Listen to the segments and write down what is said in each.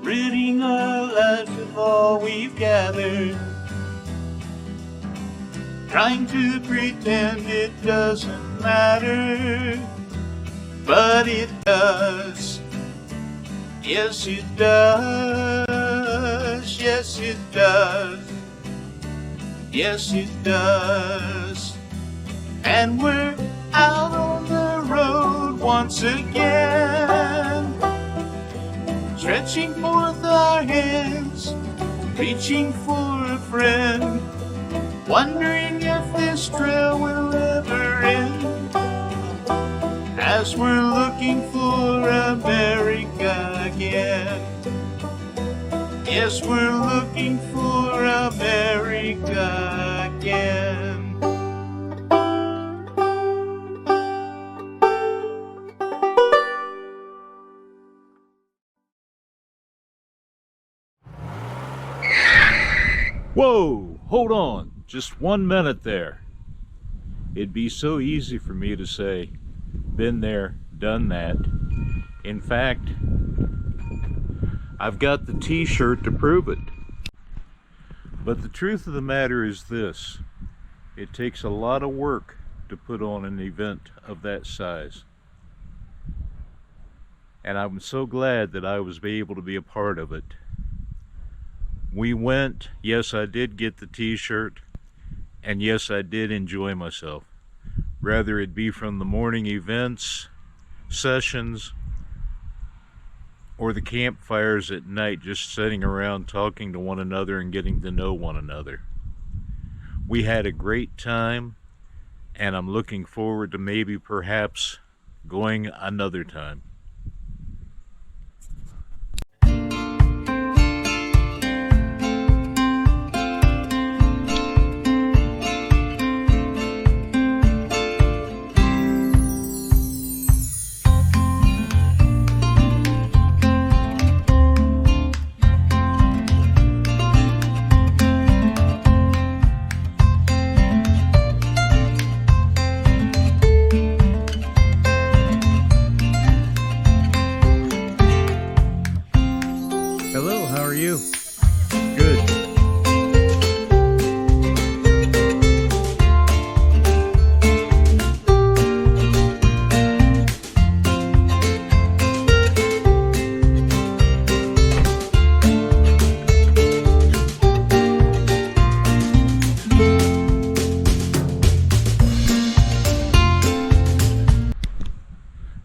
ridding our lives of all we've gathered, trying to pretend it doesn't matter, but it does. Yes, it does. Yes, it does. Yes, it does. And we're out on the road once again, stretching forth our hands, reaching for a friend, wondering if this trail will ever end, as we're looking for America again. Yes, we're looking for America again. Whoa, hold on, just 1 minute there. It'd be so easy for me to say, been there, done that. In fact, I've got the t-shirt to prove it. But the truth of the matter is this: it takes a lot of work to put on an event of that size. And I'm so glad that I was able to be a part of it. We went, yes, I did get the t-shirt, and yes, I did enjoy myself. Whether it be from the morning events, sessions, or the campfires at night, just sitting around talking to one another and getting to know one another. We had a great time, and I'm looking forward to maybe perhaps going another time. Hello, how are you? Good.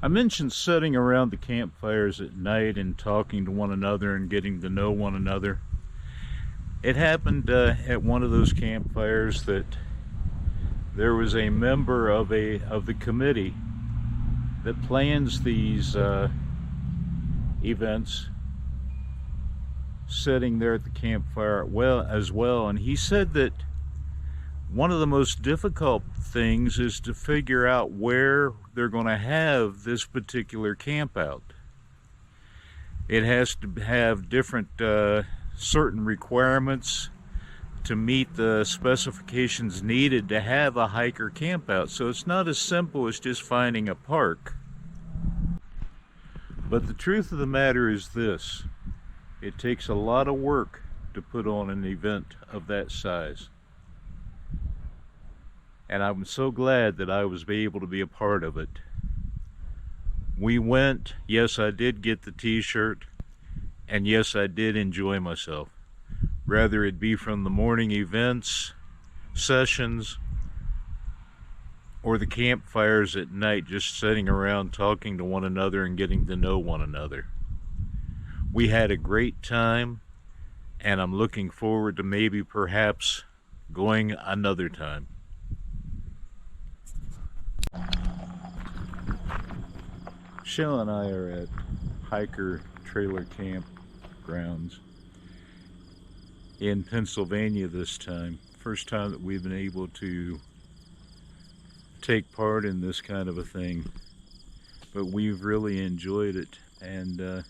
I mentioned sitting around the campfires at night and talking to one another and getting to know one another. It happened at one of those campfires that there was a member of the committee that plans these events sitting there at the campfire as well, and he said that one of the most difficult things is to figure out where they're going to have this particular campout. It has to have different certain requirements to meet the specifications needed to have a hiker campout. So it's not as simple as just finding a park. But the truth of the matter is this: it takes a lot of work to put on an event of that size. And I'm so glad that I was able to be a part of it. We went, yes, I did get the t-shirt, and yes, I did enjoy myself. Whether it be from the morning events, sessions, or the campfires at night, just sitting around talking to one another and getting to know one another. We had a great time, and I'm looking forward to maybe perhaps going another time. Shell and I are at hiker trailer campgrounds in Pennsylvania this time. First time that we've been able to take part in this kind of a thing, but we've really enjoyed it, and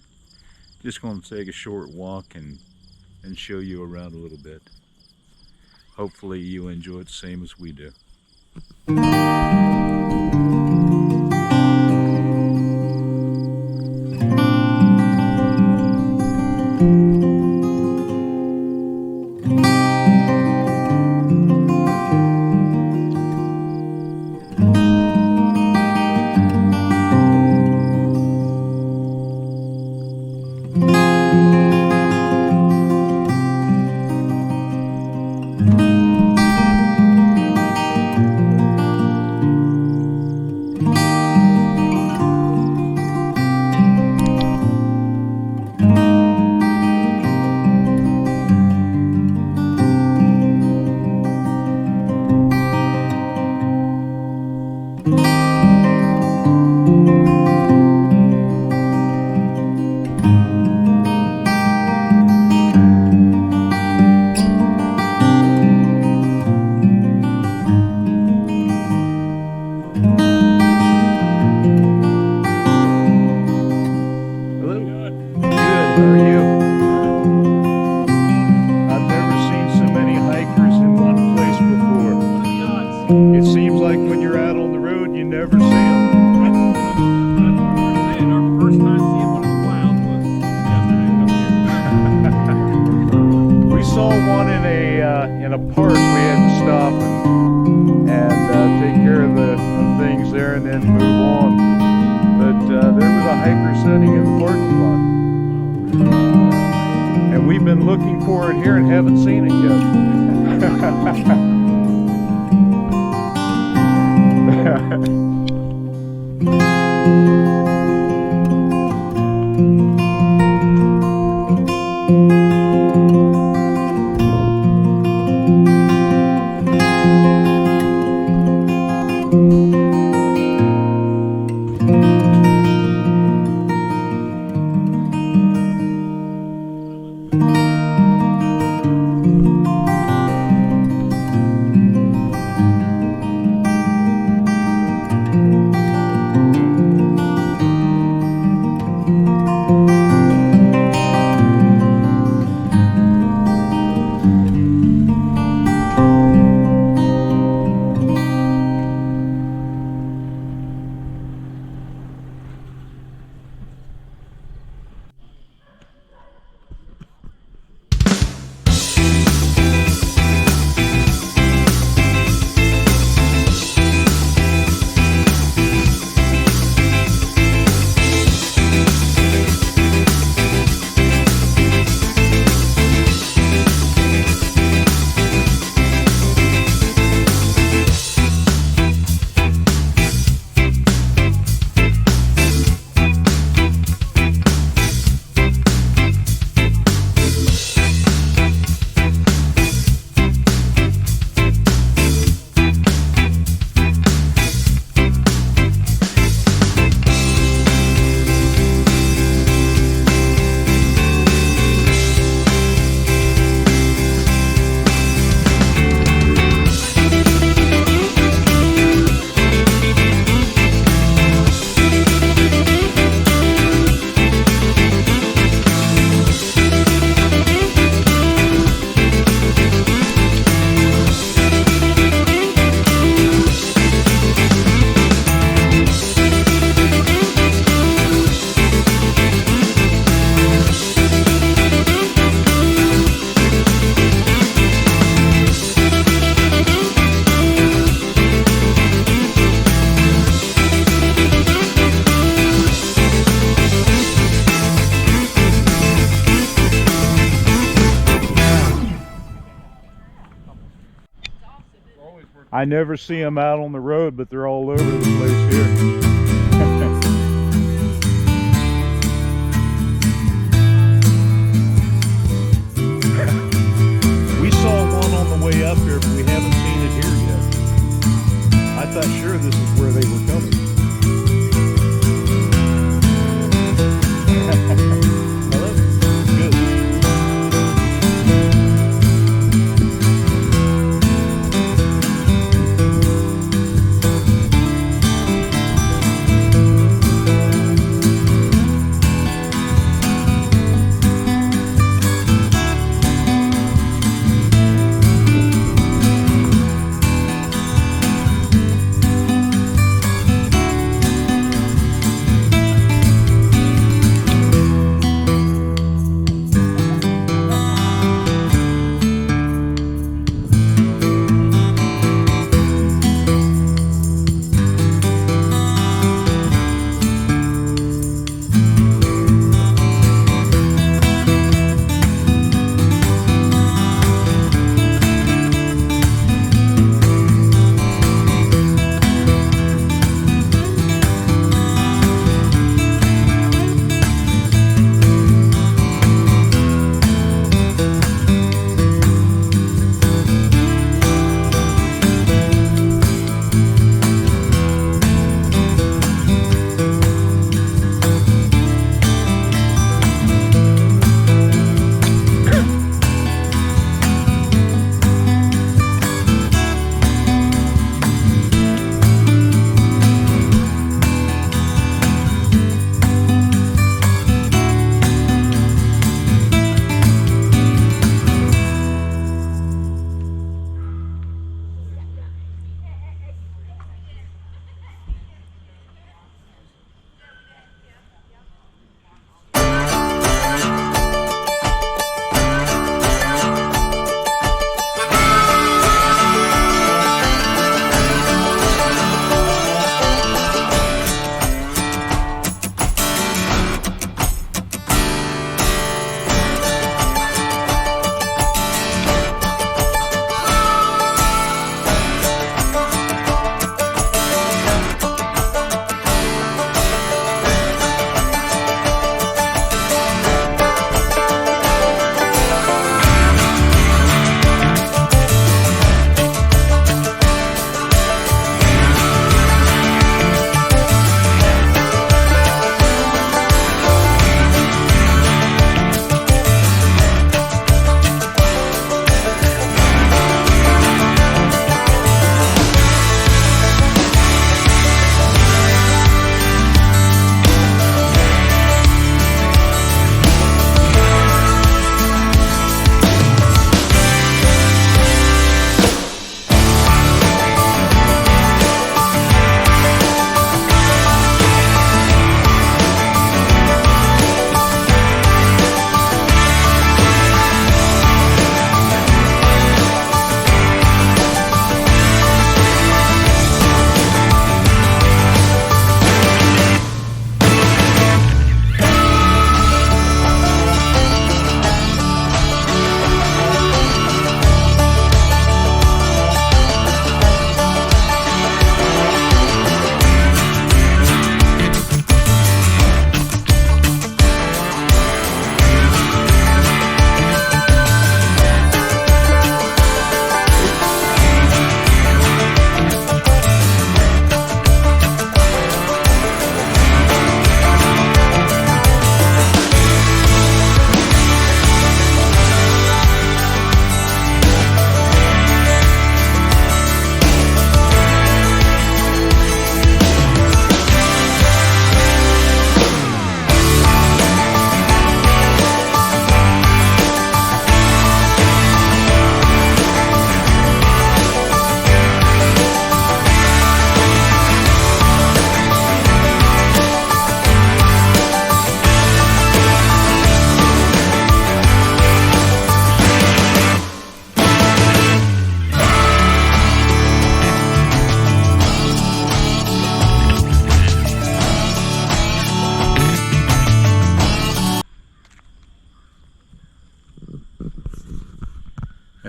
just going to take a short walk and show you around a little bit. Hopefully you enjoy it the same as we do. It seems like when you're out on the road, you never see them. Our first time seeing one in the wild was yesterday. We saw one in a park. We had to stop and take care of the things there and then move on. But there was a hiker sitting in the parking lot, and we've been looking for it here and haven't seen it yet. I never see them out on the road, but they're all over the place here. We saw one on the way up here, but we haven't seen it here yet. I thought sure this is where they were coming. Hello? Good.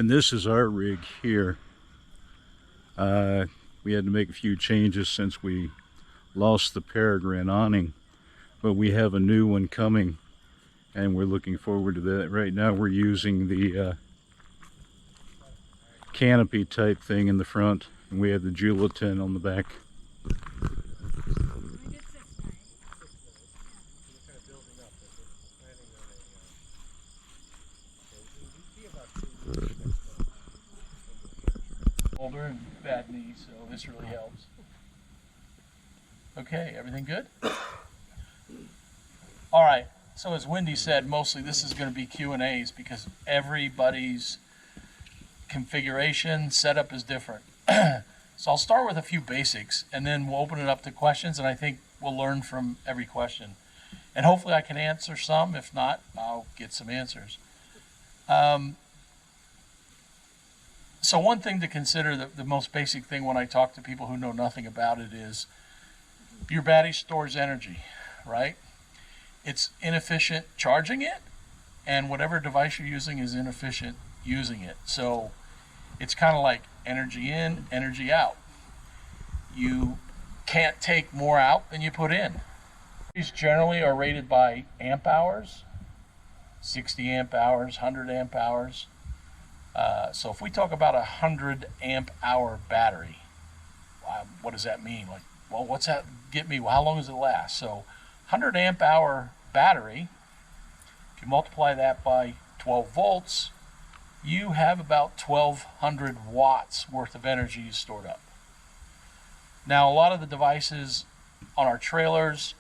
And this is our rig here. We had to make a few changes since we lost the Peregrine awning, but we have a new one coming and we're looking forward to that. Right now we're using the canopy type thing in the front, and we have the gelatin on the back. Older and bad knee, so this really helps. Okay, everything good? All right, so as Wendy said, mostly this is going to be Q&As because everybody's configuration, setup is different. So I'll start with a few basics and then we'll open it up to questions, and I think we'll learn from every question. And hopefully I can answer some. If not, I'll get some answers. So one thing to consider, the most basic thing when I talk to people who know nothing about it, is your battery stores energy, right? It's inefficient charging it, and whatever device you're using is inefficient using it. So it's kind of like energy in, energy out. You can't take more out than you put in. These generally are rated by amp hours, 60 amp hours, 100 amp hours. So if we talk about a 100 amp hour battery, what does that mean? Like, well, what's that get me? Well, how long does it last? So 100 amp hour battery, if you multiply that by 12 volts, you have about 1200 watts worth of energy stored up. Now, a lot of the devices on our trailers,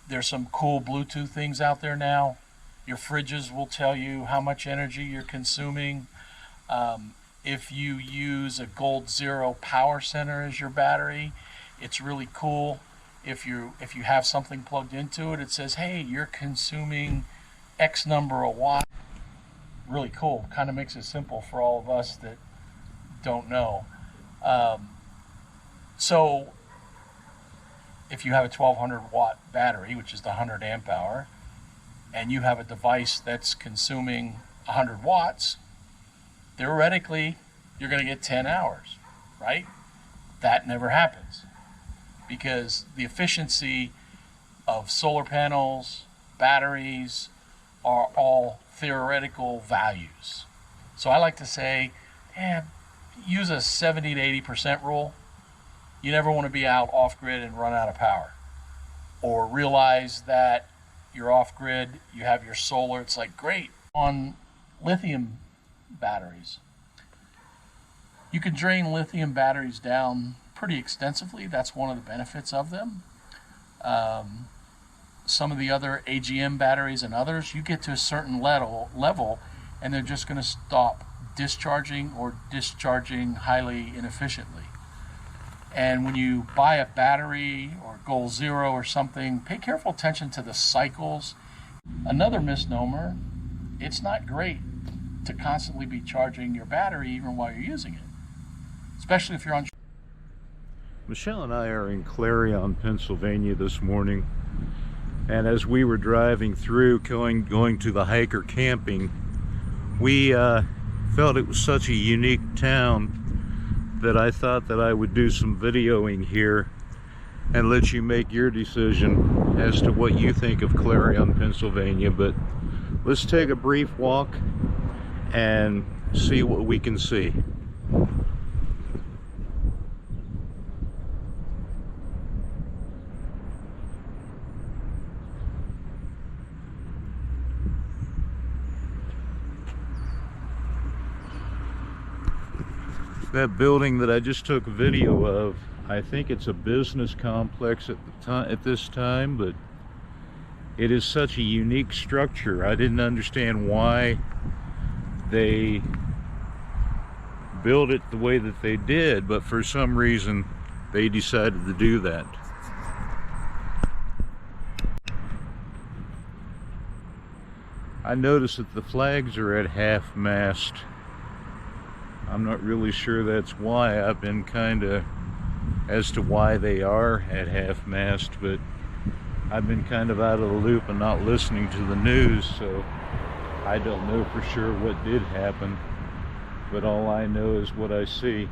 there's some cool Bluetooth things out there now. Your fridges will tell you how much energy you're consuming. If you use a Gold Zero power center as your battery, it's really cool. If you have something plugged into it, it says, hey, you're consuming X number of watts. Really cool. Kind of makes it simple for all of us that don't know. So if you have a 1200 watt battery, which is the 100 amp hour, and you have a device that's consuming 100 watts, theoretically, you're going to get 10 hours, right? That never happens because the efficiency of solar panels, batteries, are all theoretical values. So I like to say, use a 70 to 80% rule. You never want to be out off-grid and run out of power, or realize that you're off-grid, you have your solar. It's like, great. On lithium batteries, you can drain lithium batteries down pretty extensively. That's one of the benefits of them. Some of the other AGM batteries and others, you get to a certain level and they're just going to stop discharging or discharging highly inefficiently. And when you buy a battery or Goal Zero or something, pay careful attention to the cycles. Another misnomer, it's not great to constantly be charging your battery even while you're using it, especially if you're on. Michelle and I are in Clarion, Pennsylvania this morning, and as we were driving through going to the hiker camping, we felt it was such a unique town that I thought that I would do some videoing here and let you make your decision as to what you think of Clarion, Pennsylvania. But let's take a brief walk and see what we can see. That building that I just took a video of, I think it's a business complex at this time, but it is such a unique structure. I didn't understand why they built it the way that they did, but for some reason they decided to do that. I noticed that the flags are at half-mast. I'm not really sure that's why. I've been kind of as to why they are at half-mast, but I've been kind of out of the loop and not listening to the news, so I don't know for sure what did happen, but all I know is what I see.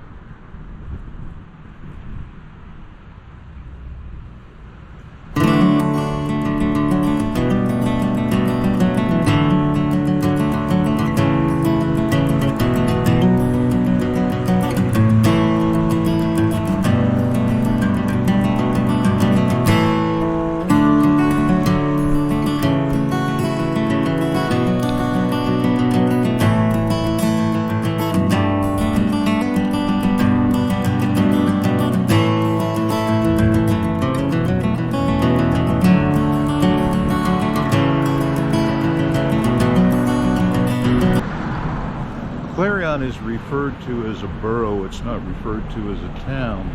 Clarion is referred to as a borough, it's not referred to as a town.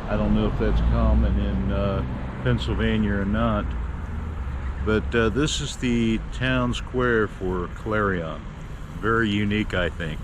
I don't know if that's common in Pennsylvania or not, but this is the town square for Clarion. Very unique, I think.